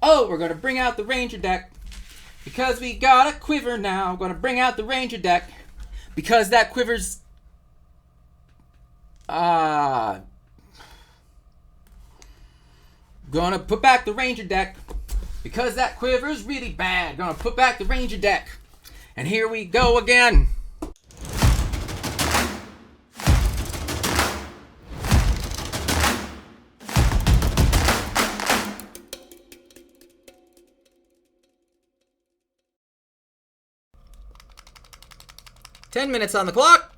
Oh, we're going to bring out the Ranger deck. Because we got a Quiver now. I'm going to bring out the Ranger deck. Because that Quivers... Gonna put back the Ranger deck. Because that Quiver's really bad. Gonna put back the Ranger deck. And here we go again. "10 minutes on the clock,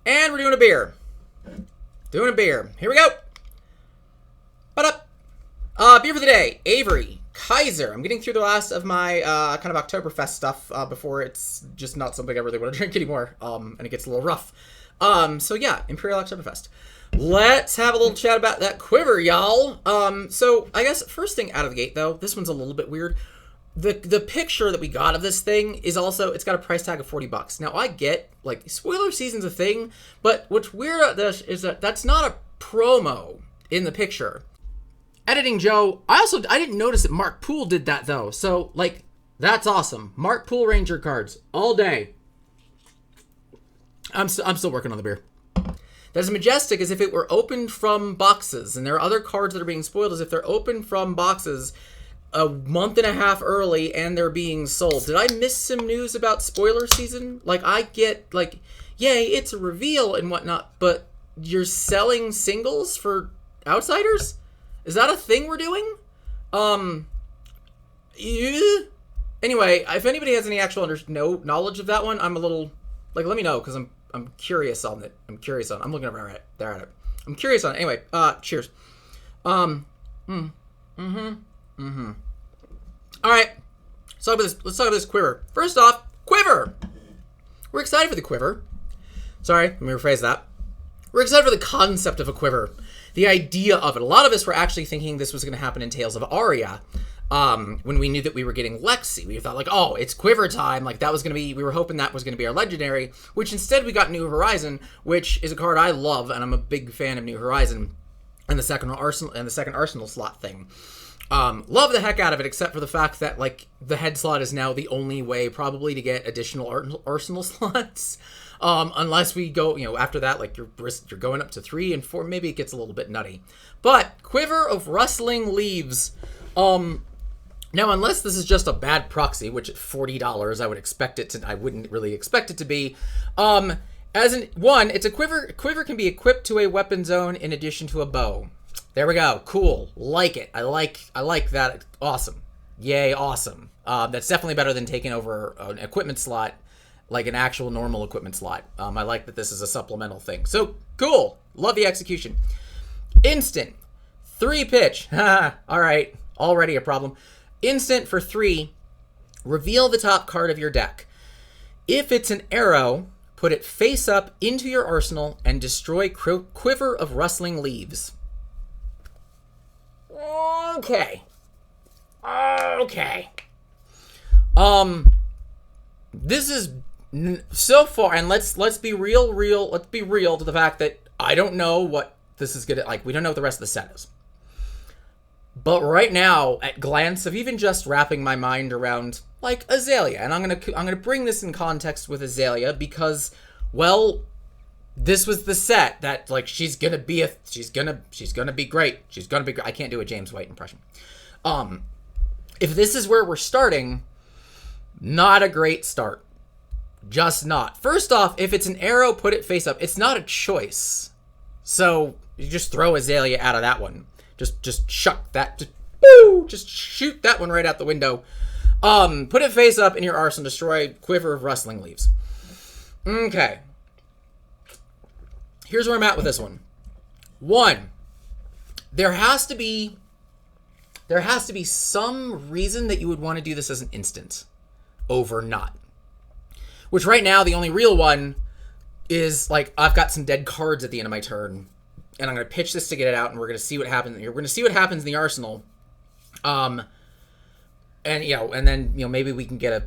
and we're doing a beer. Here we go. Beer for the day. Avery Kaiser. I'm getting through the last of my kind of Oktoberfest stuff before it's just not something I really want to drink anymore. And it gets a little rough. So yeah, Imperial Oktoberfest. Let's have a little chat about that Quiver, y'all. So I guess first thing out of the gate, though, this one's a little bit weird. The picture that we got of this thing is also, it's got a price tag of $40. Now, I get, like, spoiler season's a thing, but what's weird about this is that that's not a promo in the picture. Editing Joe, I didn't notice that Mark Poole did that, though. So, like, that's awesome. Mark Poole Ranger cards all day. I'm still working on the beer. That's majestic as if it were opened from boxes, and there are other cards that are being spoiled as if they're opened from boxes a month and a half early and they're being sold. Did I miss some news about spoiler season? Like, I get, like, yay, it's a reveal and whatnot, but you're selling singles for outsiders? Is that a thing we're doing? Yeah. Anyway, if anybody has any actual knowledge of that one, I'm a little, like, let me know, because I'm curious on it. I'm looking over at it. I'm curious on it. Anyway, cheers. All right, let's talk about this Quiver. First off, Quiver. We're excited for the Quiver. Sorry, let me rephrase that. We're excited for the concept of a Quiver, the idea of it. A lot of us were actually thinking this was going to happen in Tales of Aria, when we knew that we were getting Lexi. We thought, like, oh, it's Quiver time. Like, that was going to be, we were hoping that was going to be our legendary, which instead we got New Horizon, which is a card I love, and I'm a big fan of New Horizon, and the second Arsenal slot thing. Love the heck out of it, except for the fact that, like, the head slot is now the only way probably to get additional Arsenal slots. Unless we go, after that, like, you're going up to 3 and 4, maybe it gets a little bit nutty. But Quiver of Rustling Leaves. Now, unless this is just a bad proxy, which at $40 I wouldn't really expect it to be. It's a Quiver. Quiver can be equipped to a weapon zone in addition to a bow. There we go. Cool. Like it. I like that. Awesome. Yay, awesome. That's definitely better than taking over an equipment slot, like an actual normal equipment slot. I like that this is a supplemental thing. So, cool. Love the execution. Instant. 3 pitch. All right. Already a problem. Instant for 3. Reveal the top card of your deck. If it's an arrow, put it face up into your arsenal and destroy Quiver of Rustling Leaves. Okay. This is so far, and let's be real. Let's be real to the fact that I don't know what this is gonna like. We don't know what the rest of the set is. But right now, at glance of even just wrapping my mind around like Azalea, and I'm gonna bring this in context with Azalea because, well, this was the set that, like, she's gonna be great. She's gonna be great. I can't do a James White impression. If this is where we're starting, not a great start. Just not. First off, if it's an arrow, put it face up. It's not a choice. So you just throw Azalea out of that one. Just shuck that. Just shoot that one right out the window. Put it face up in your arsenal. Destroy Quiver of Rustling Leaves. Okay. Here's where I'm at with this one. 1, there has to be some reason that you would want to do this as an instant over not. Which right now, the only real one is, like, I've got some dead cards at the end of my turn, and I'm going to pitch this to get it out, and we're going to see what happens. We're going to see what happens in the arsenal. And then, maybe we can get a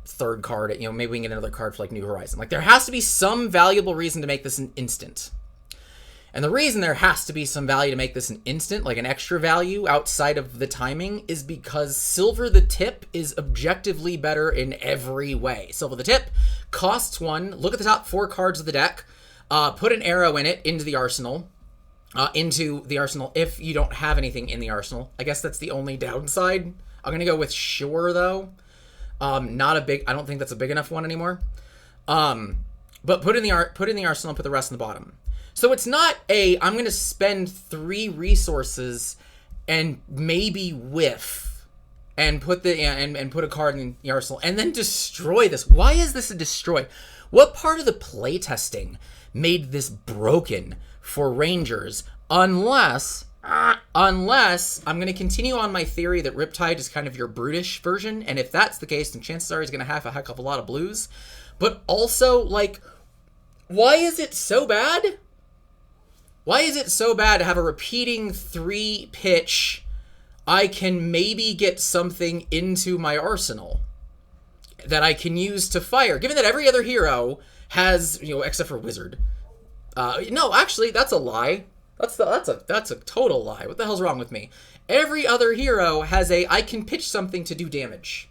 third card, maybe we can get another card for, like, New Horizon. Like, there has to be some valuable reason to make this an instant. And the reason there has to be some value to make this an instant, like an extra value outside of the timing, is because Silver the Tip is objectively better in every way. Silver the Tip costs 1. Look at the top 4 cards of the deck. Put an arrow in it into the arsenal. If you don't have anything in the arsenal. I guess that's the only downside. I'm going to go with Sure, though. I don't think that's a big enough one anymore. But put in the arsenal and put the rest in the bottom. So it's not I'm going to spend 3 resources and maybe whiff and put put a card in the arsenal and then destroy this. Why is this a destroy? What part of the playtesting made this broken for Rangers? Unless I'm going to continue on my theory that Riptide is kind of your brutish version, and if that's the case, then chances are he's going to have a heck of a lot of blues. But also, like, why is it so bad? Why is it so bad to have a repeating 3-pitch, I can maybe get something into my arsenal that I can use to fire, given that every other hero has, except for Wizard. No, actually, that's a lie. That's a total lie. What the hell's wrong with me? Every other hero has I can pitch something to do damage.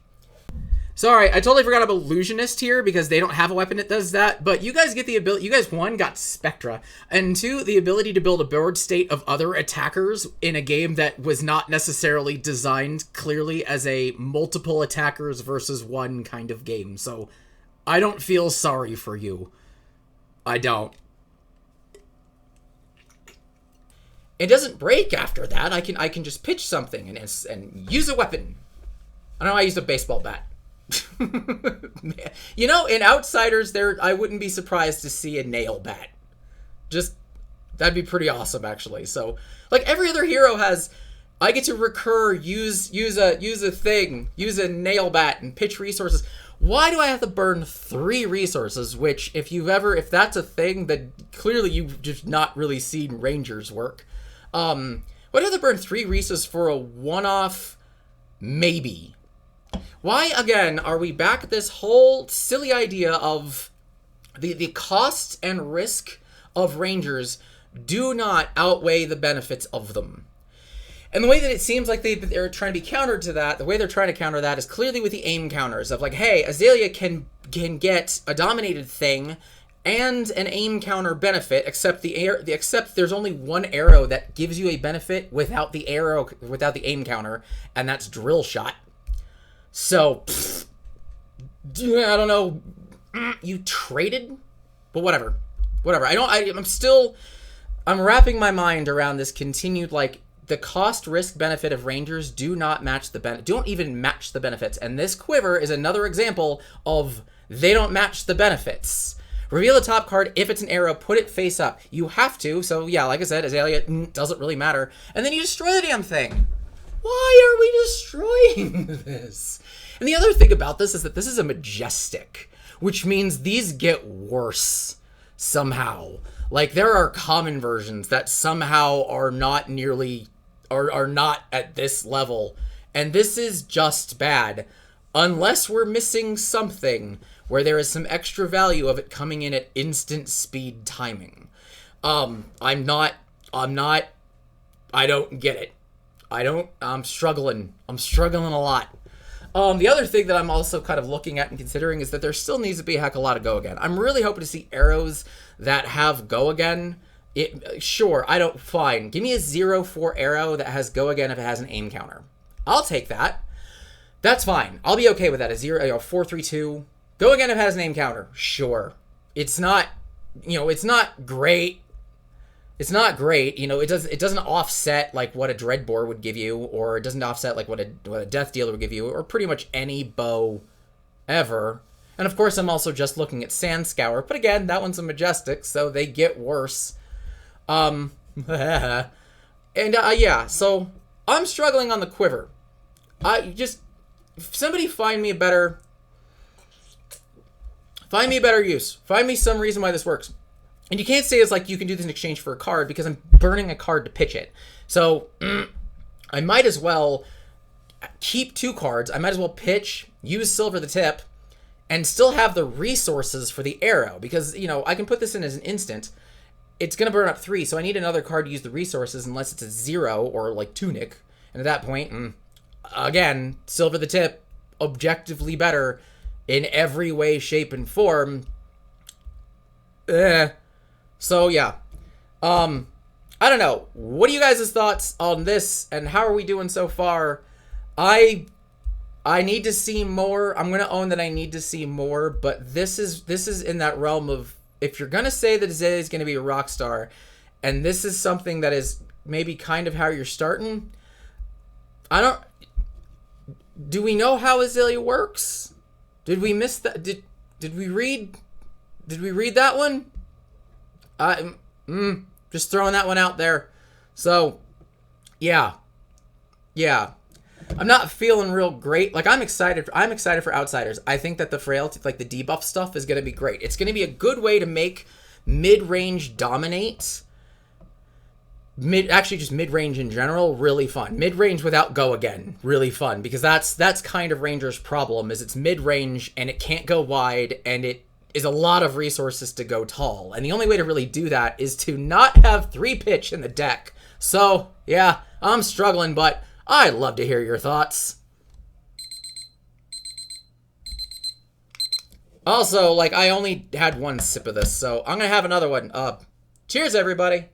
Sorry, I totally forgot about Illusionist here because they don't have a weapon that does that, but you guys get the ability, you guys, 1, got Spectra, and 2, the ability to build a board state of other attackers in a game that was not necessarily designed clearly as a multiple attackers versus 1 kind of game, so I don't feel sorry for you. I don't. It doesn't break after that. I can just pitch something and use a weapon. I don't know, I used a baseball bat. In Outsiders, I wouldn't be surprised to see a nail bat. That'd be pretty awesome, actually. So, like, every other hero has, I get to recur, use a thing, use a nail bat, and pitch resources. Why do I have to burn 3 resources? Which, if that's a thing, then clearly you've just not really seen Rangers work. Why do I have to burn 3 resources for a one-off? Maybe. Why, again, are we back at this whole silly idea of the cost and risk of Rangers do not outweigh the benefits of them? And the way that it seems like they're trying to be countered to that, the way they're trying to counter that is clearly with the aim counters of like, hey, Azalea can get a dominated thing and an aim counter benefit, except there's only 1 arrow that gives you a benefit without the aim counter, and that's Drill Shot. So, I don't know. You traded? But whatever. I'm wrapping my mind around this continued, like, the cost risk benefit of Rangers don't even match the benefits. And this Quiver is another example of they don't match the benefits. Reveal the top card. If it's an arrow, put it face up. You have to. So, yeah, like I said, Azalea doesn't really matter. And then you destroy the damn thing. Why are we destroying this? And the other thing about this is that this is a Majestic, which means these get worse somehow. Like, there are common versions that somehow are not at this level. And this is just bad. Unless we're missing something where there is some extra value of it coming in at instant speed timing. I don't get it. I'm struggling a lot. The other thing that I'm also kind of looking at and considering is that there still needs to be a heck of a lot of go again. I'm really hoping to see arrows that have go again. Fine. Give me a 0-4 arrow that has go again if it has an aim counter. I'll take that. That's fine. I'll be okay with that. A 4-3-2. Go again if it has an aim counter. Sure. It's not great. It's not great, it doesn't offset like what a Dreadbore would give you, or it doesn't offset like what a Death Dealer would give you, or pretty much any bow ever. And of course I'm also just looking at Sand Scour, but again, that one's a Majestic, so they get worse. So I'm struggling on the Quiver. Somebody find me a better use. Find me some reason why this works. And you can't say it's like you can do this in exchange for a card because I'm burning a card to pitch it. So I might as well keep 2 cards. I might as well pitch, use Silver the Tip, and still have the resources for the arrow. Because, I can put this in as an instant. it's going to burn up 3, so I need another card to use the resources unless it's a 0 or like Tunic. And at that point, again, Silver the Tip, objectively better in every way, shape, and form. So, yeah. I don't know. What are you guys' thoughts on this, and how are we doing so far? I need to see more. I'm going to own that I need to see more, but this is in that realm of, if you're going to say that Azalea is going to be a rock star, and this is something that is maybe kind of how you're starting, do we know how Azalea works? Did we miss that? Did we read that one? Just throwing that one out there. So, yeah. I'm not feeling real great. Like, I'm excited for Outsiders. I think that the frailty, like the debuff stuff, is going to be great. It's going to be a good way to make mid-range dominate. Just mid-range in general, really fun. Mid-range without go again, really fun. Because that's kind of Ranger's problem, is it's mid-range and it can't go wide, and it is a lot of resources to go tall. And the only way to really do that is to not have 3 pitch in the deck. So, yeah, I'm struggling, but I'd love to hear your thoughts. Also, like, I only had one sip of this, so I'm gonna have another one. Cheers, everybody.